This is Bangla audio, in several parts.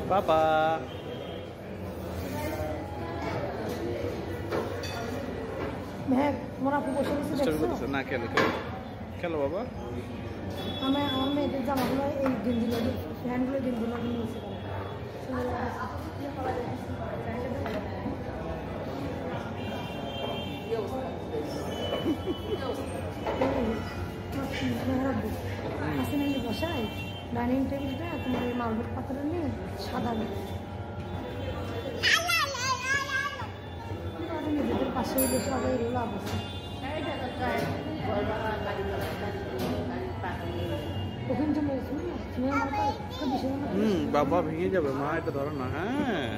Papa. मैं मोरा को বসে বসে দেখছো না খেলো খেলো বাবা আমার মেয়েদের জামাগুলো এই দিনগুলো ফ্যানগুলো দিনগুলো নিয়েছে বসায় ডাইনিং টেবিলটা তোমার এই মালভোগ পাতাটা নিয়ে সাদা নিজেদের পাশে সবাই লাভ আছে বাবা ভেঙে যাবে মা এটা ধরো না হ্যাঁ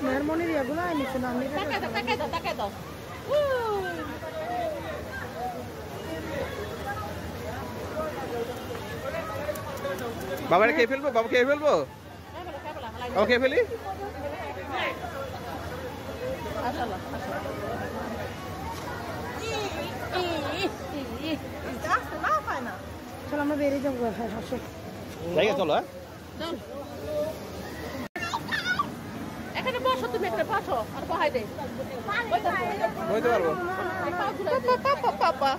Harmoni dia gula ini tsunami. Takai to. বাবা খেয়ে ফেলবো বাবা খেয়ে ফেলবো বাবা খেয়ে ফেলি চলো আমরা বেরিয়ে যাবো জায়গা চলো এখানে বসো তুমি এখানে বসো আর বহাই দে বইতে পারবো পাপা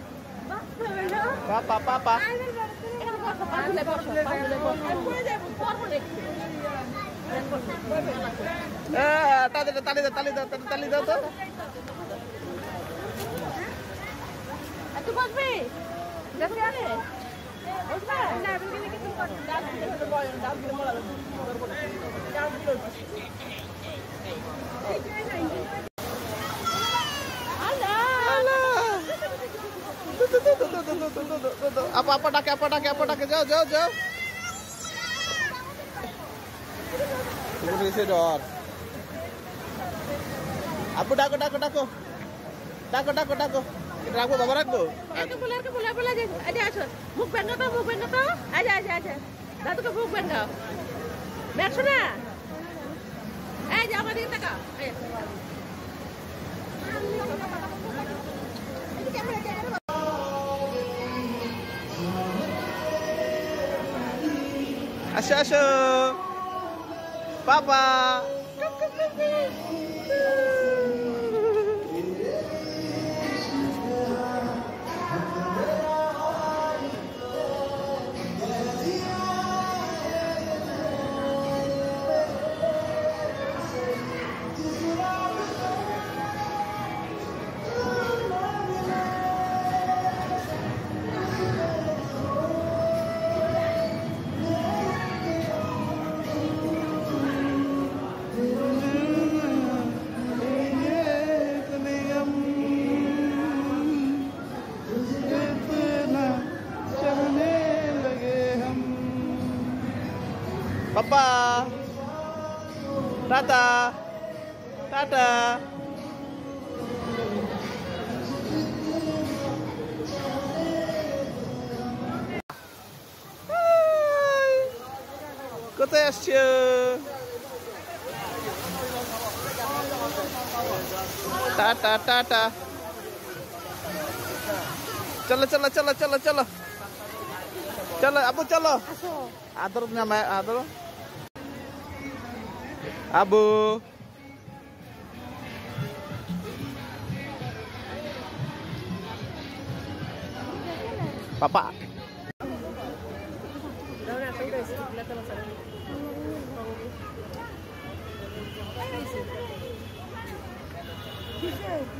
পাপা পাপা এখানে বসো পাগুলে বসো তালি দাও তো তুই বসবি দেখবি আরে বসবা না তুমি কিছু apa ডাকে যাও Polisi dor. Abu ডাকো রাখবো বাবা রাখবো বলে আচ্ছা আসো মুখ বেঙ্গা তো আচ্ছা দাদুকে মুখ বেঙ্গা দেখছো না এই যে আমার দিকে তাকা আসো পাপা Papa, Tata. কোথায় আসছো? টাটা। চলো আবু চলো আদর নামে আদর আবু পাপা Kiss